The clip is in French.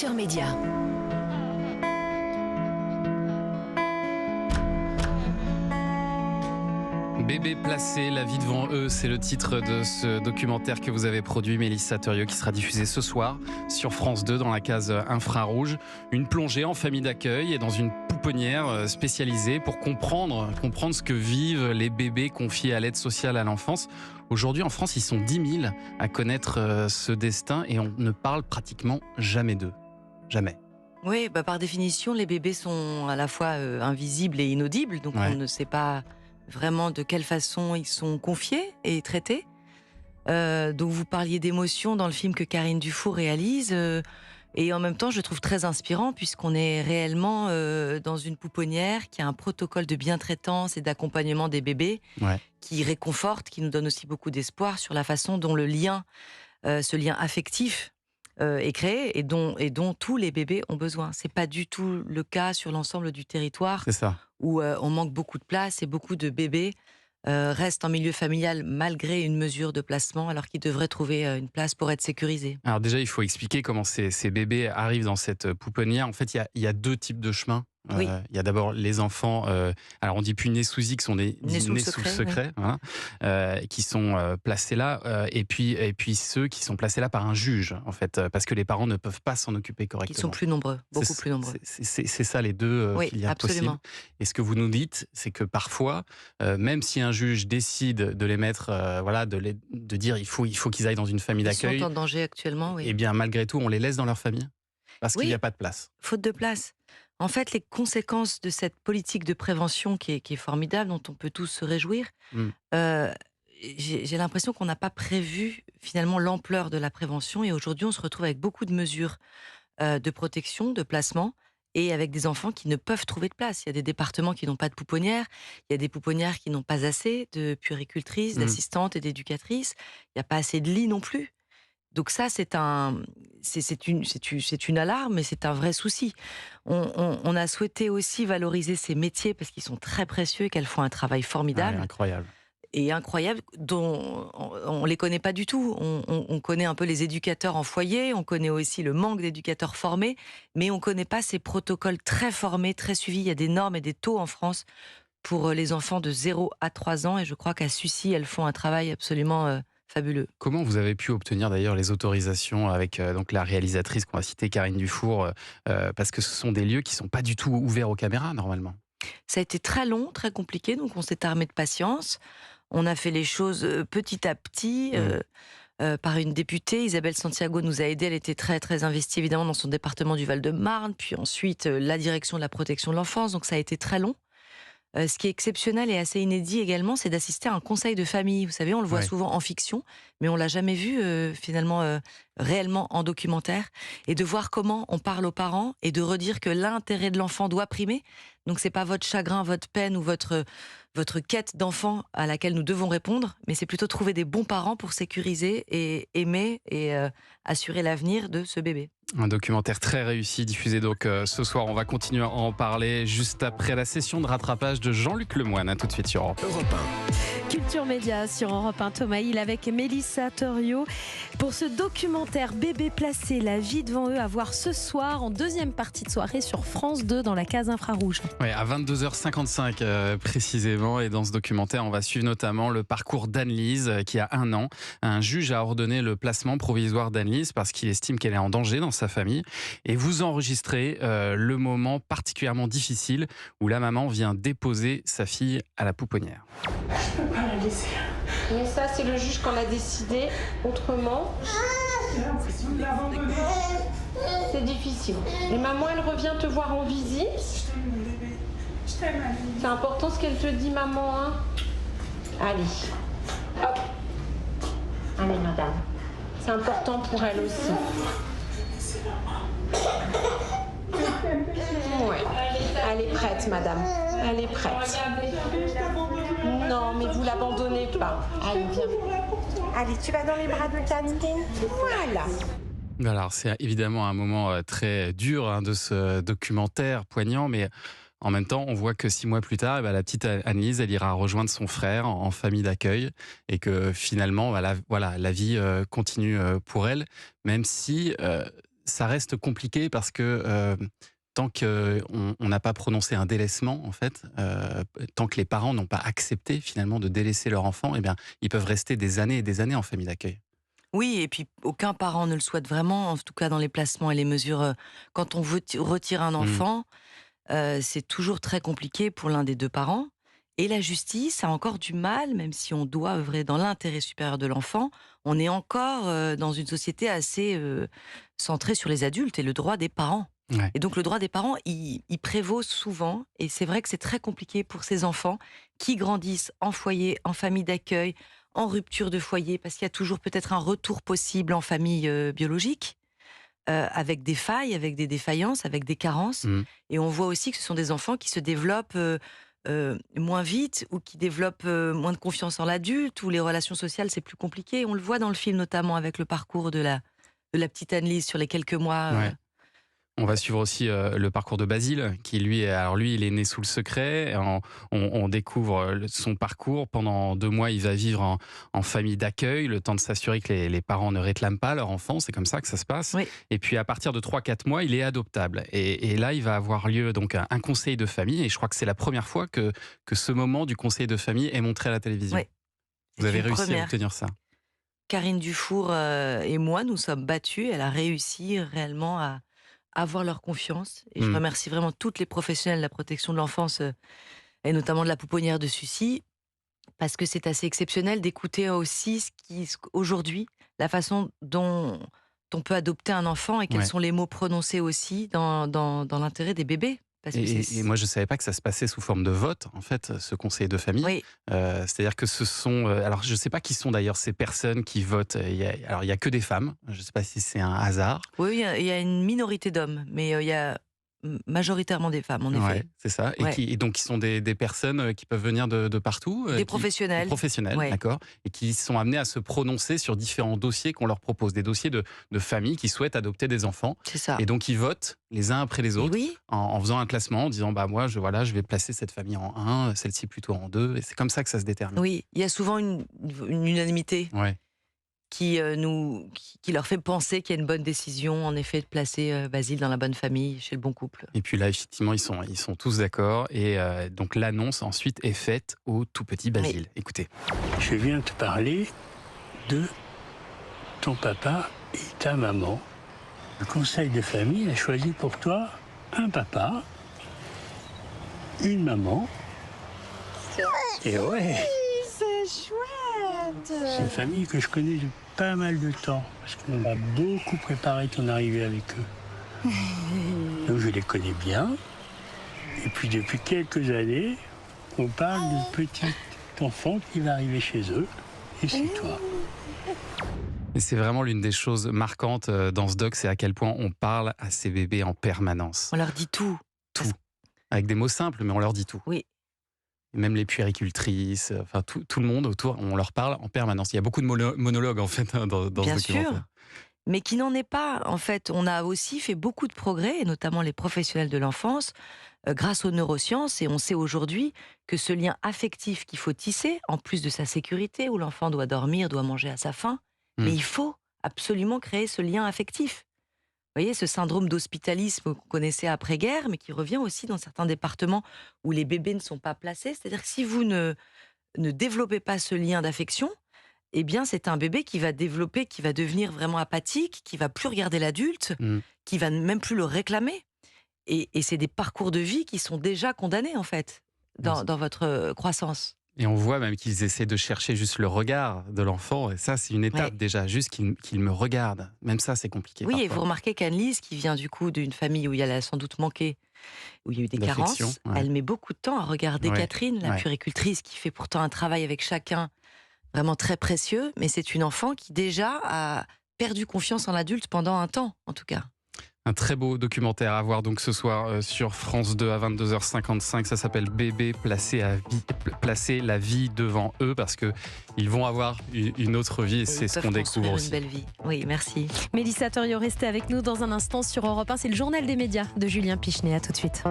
Culture Média. Bébé placé, la vie devant eux, c'est le titre de ce documentaire que vous avez produit, Mélissa Thuriot, qui sera diffusé ce soir sur France 2 dans la case infrarouge. Une plongée en famille d'accueil et dans une pouponnière spécialisée pour comprendre ce que vivent les bébés confiés à l'aide sociale à l'enfance. Aujourd'hui, en France, ils sont 10 000 à connaître ce destin et on ne parle pratiquement jamais d'eux. Jamais. Oui, par définition, les bébés sont à la fois invisibles et inaudibles, donc on ne sait pas vraiment de quelle façon ils sont confiés et traités. Donc vous parliez d'émotions dans le film que Karine Dufour réalise, et en même temps je trouve très inspirant puisqu'on est réellement dans une pouponnière qui a un protocole de bientraitance et d'accompagnement des bébés qui réconforte, qui nous donne aussi beaucoup d'espoir sur la façon dont le lien, ce lien affectif est créé et dont tous les bébés ont besoin. C'est pas du tout le cas sur l'ensemble du territoire. C'est ça. Où on manque beaucoup de place et beaucoup de bébés restent en milieu familial malgré une mesure de placement alors qu'ils devraient trouver une place pour être sécurisés. Alors déjà, il faut expliquer comment ces bébés arrivent dans cette pouponnière. En fait, il y a deux types de chemins. Oui. Il y a d'abord les enfants, alors on dit plus nés sous X, sont nés sous le secret, oui. Voilà, qui sont placés là, et puis ceux qui sont placés là par un juge, en fait, parce que les parents ne peuvent pas s'en occuper correctement. Ils sont plus nombreux, beaucoup plus nombreux. C'est ça les deux filières possibles. Et ce que vous nous dites, c'est que parfois, même si un juge décide de les mettre, de dire il faut qu'ils aillent dans une famille d'accueil. Ils sont en danger actuellement, oui. Et bien malgré tout, on les laisse dans leur famille parce qu'il n'y a pas de place. Faute de place. En fait, les conséquences de cette politique de prévention qui est formidable, dont on peut tous se réjouir, j'ai l'impression qu'on n'a pas prévu finalement l'ampleur de la prévention. Et aujourd'hui, on se retrouve avec beaucoup de mesures de protection, de placement, et avec des enfants qui ne peuvent trouver de place. Il y a des départements qui n'ont pas de pouponnières, il y a des pouponnières qui n'ont pas assez de puéricultrices, d'assistantes et d'éducatrices. Il n'y a pas assez de lits non plus. Donc ça, c'est une alarme, mais c'est un vrai souci. On a souhaité aussi valoriser ces métiers parce qu'ils sont très précieux et qu'elles font un travail formidable. Incroyable, dont on ne les connaît pas du tout. On connaît un peu les éducateurs en foyer, on connaît aussi le manque d'éducateurs formés, mais on ne connaît pas ces protocoles très formés, très suivis. Il y a des normes et des taux en France pour les enfants de 0 à 3 ans, et je crois qu'à Sucy, elles font un travail absolument fabuleux. Comment vous avez pu obtenir d'ailleurs les autorisations avec donc la réalisatrice qu'on va citer, Karine Dufour, parce que ce sont des lieux qui ne sont pas du tout ouverts aux caméras normalement? Ça a été très long, très compliqué, donc on s'est armé de patience. On a fait les choses petit à petit. Par une députée, Isabelle Santiago nous a aidés. Elle était très très investie évidemment dans son département du Val-de-Marne, puis ensuite la direction de la protection de l'enfance, donc ça a été très long. Ce qui est exceptionnel et assez inédit également, c'est d'assister à un conseil de famille. Vous savez, on le voit souvent en fiction, mais on l'a jamais vu finalement réellement en documentaire. Et de voir comment on parle aux parents et de redire que l'intérêt de l'enfant doit primer. Donc c'est pas votre chagrin, votre peine ou votre quête d'enfant à laquelle nous devons répondre, mais c'est plutôt trouver des bons parents pour sécuriser et aimer et assurer l'avenir de ce bébé. Un documentaire très réussi, diffusé donc ce soir. On va continuer à en parler juste après la session de rattrapage de Jean-Luc Lemoyne. À tout de suite sur Europe 1. Culture Média sur Europe 1. Thomas Hill avec Mélissa Thuriot pour ce documentaire Bébé placé, la vie devant eux, à voir ce soir en deuxième partie de soirée sur France 2 dans la case infrarouge. Oui, à 22h55 précisément. Et dans ce documentaire, on va suivre notamment le parcours d'Anne-Lise qui a 1 an. Un juge a ordonné le placement provisoire d'Anne-Lise parce qu'il estime qu'elle est en danger dans sa famille. Et vous enregistrez le moment particulièrement difficile où la maman vient déposer sa fille à la pouponnière. Je peux pas la laisser. Mais ça, c'est le juge qu'on a décidé autrement. J'ai l'impression de l'abandonner. C'est difficile. Et maman, elle revient te voir en visite. Je t'aime, mon bébé. Je t'aime, Annie. C'est important ce qu'elle te dit, maman. Hein. Allez. Hop. Allez, madame. C'est important pour elle aussi. Ouais. Elle est prête, madame. Elle est prête. Non, mais vous l'abandonnez pas. Allez, viens. Allez, tu vas dans les bras de Tantine. Voilà. Alors, c'est évidemment un moment très dur de ce documentaire poignant, mais en même temps, on voit que 6 mois plus tard, la petite Anne-Lise, elle ira rejoindre son frère en famille d'accueil et que finalement, la vie continue pour elle, même si ça reste compliqué parce que tant qu'on n'a pas prononcé un délaissement, en fait, tant que les parents n'ont pas accepté finalement de délaisser leur enfant, eh bien, ils peuvent rester des années et des années en famille d'accueil. Oui, et puis aucun parent ne le souhaite vraiment, en tout cas dans les placements et les mesures. Quand on veut retire un enfant, c'est toujours très compliqué pour l'un des deux parents. Et la justice a encore du mal, même si on doit œuvrer dans l'intérêt supérieur de l'enfant, on est encore dans une société assez centrée sur les adultes et le droit des parents. Ouais. Et donc le droit des parents, il prévaut souvent, et c'est vrai que c'est très compliqué pour ces enfants qui grandissent en foyer, en famille d'accueil, en rupture de foyer, parce qu'il y a toujours peut-être un retour possible en famille biologique, avec des failles, avec des défaillances, avec des carences. Mmh. Et on voit aussi que ce sont des enfants qui se développent moins vite, ou qui développent moins de confiance en l'adulte, où les relations sociales, c'est plus compliqué. On le voit dans le film, notamment avec le parcours de la petite Annelise sur les quelques mois. Ouais. On va suivre aussi le parcours de Basile, qui lui, il est né sous le secret. On découvre son parcours. Pendant 2 mois, il va vivre en famille d'accueil, le temps de s'assurer que les parents ne réclament pas leur enfant. C'est comme ça que ça se passe. Oui. Et puis, à partir de 3-4 mois, il est adoptable. Et là, il va avoir lieu donc un conseil de famille. Et je crois que c'est la première fois que ce moment du conseil de famille est montré à la télévision. Oui. Vous avez une réussi à première. obtenir ça. Karine Dufour et moi, nous sommes battus. Elle a réussi réellement à avoir leur confiance. Et je remercie vraiment toutes les professionnels de la protection de l'enfance, et notamment de la pouponnière de Sucy, parce que c'est assez exceptionnel d'écouter aussi aujourd'hui, la façon dont on peut adopter un enfant et quels Ouais. sont les mots prononcés aussi dans l'intérêt des bébés. Parce que Et moi, je ne savais pas que ça se passait sous forme de vote, en fait, ce conseil de famille. Oui, C'est-à-dire que ce sont... alors, je ne sais pas qui sont d'ailleurs ces personnes qui votent. Il y a que des femmes. Je ne sais pas si c'est un hasard. oui, il y a une minorité d'hommes, mais il y a majoritairement des femmes, en Ouais, effet. c'est ça. Ouais. Et donc, qui sont des personnes qui peuvent venir de partout. Des professionnels. Des professionnels, Ouais. d'accord. Et qui sont amenés à se prononcer sur différents dossiers qu'on leur propose. Des dossiers de familles qui souhaitent adopter des enfants. C'est ça. Et donc, ils votent les uns après les Et autres. oui, En faisant un classement, en disant bah moi je vais placer cette famille en 1, celle-ci plutôt en 2, et c'est comme ça que ça se détermine. oui, il y a souvent une unanimité Ouais. qui leur fait penser qu'il y a une bonne décision, en effet, de placer Basile dans la bonne famille, chez le bon couple. Et puis là effectivement ils sont tous d'accord et donc l'annonce ensuite est faite au tout petit Basile. Écoutez. Je viens te parler de ton papa et ta maman. Le conseil de famille a choisi pour toi un papa, une maman. Et ouais, C'est chouette. c'est une famille que je connais depuis pas mal de temps, parce qu'on a beaucoup préparé ton arrivée avec eux. Donc je les connais bien. Et puis depuis quelques années, on parle d'une petite enfant qui va arriver chez eux. Et c'est toi. Et c'est vraiment l'une des choses marquantes dans ce doc, c'est à quel point on parle à ces bébés en permanence. On leur dit tout. Avec des mots simples, mais on leur dit tout. Oui. Et même les puéricultrices, enfin tout le monde autour, on leur parle en permanence. Il y a beaucoup de monologues en fait dans Bien ce documentaire. sûr. Mais qui n'en est pas. En fait, on a aussi fait beaucoup de progrès, et notamment les professionnels de l'enfance, grâce aux neurosciences. Et on sait aujourd'hui que ce lien affectif qu'il faut tisser, en plus de sa sécurité, où l'enfant doit dormir, doit manger à sa faim, mais il faut absolument créer ce lien affectif. Vous voyez, ce syndrome d'hospitalisme qu'on connaissait après-guerre, mais qui revient aussi dans certains départements où les bébés ne sont pas placés. C'est-à-dire que si vous ne développez pas ce lien d'affection, eh bien, c'est un bébé qui va développer, qui va devenir vraiment apathique, qui va plus regarder l'adulte, qui va même plus le réclamer. Et c'est des parcours de vie qui sont déjà condamnés, en fait, dans votre croissance. Et on voit même qu'ils essaient de chercher juste le regard de l'enfant. Et ça, c'est une étape déjà, juste qu'il me regarde. Même ça, c'est compliqué. Oui, parfois. et vous remarquez qu'Annelise, qui vient du coup d'une famille où il y a sans doute manqué, où il y a eu des D'affection, carences, ouais. elle met beaucoup de temps à regarder Catherine, la puéricultrice, qui fait pourtant un travail avec chacun vraiment très précieux. Mais c'est une enfant qui déjà a perdu confiance en l'adulte pendant un temps, en tout cas. Un très beau documentaire à voir donc ce soir sur France 2 à 22h55. Ça s'appelle Bébé placer la vie devant eux, parce que ils vont avoir une autre vie et c'est ce qu'on découvre aussi. Une belle vie. Oui, merci. Mélissa Torio, restez avec nous dans un instant sur Europe 1. C'est le journal des médias de Julien Pichenet. À tout de suite.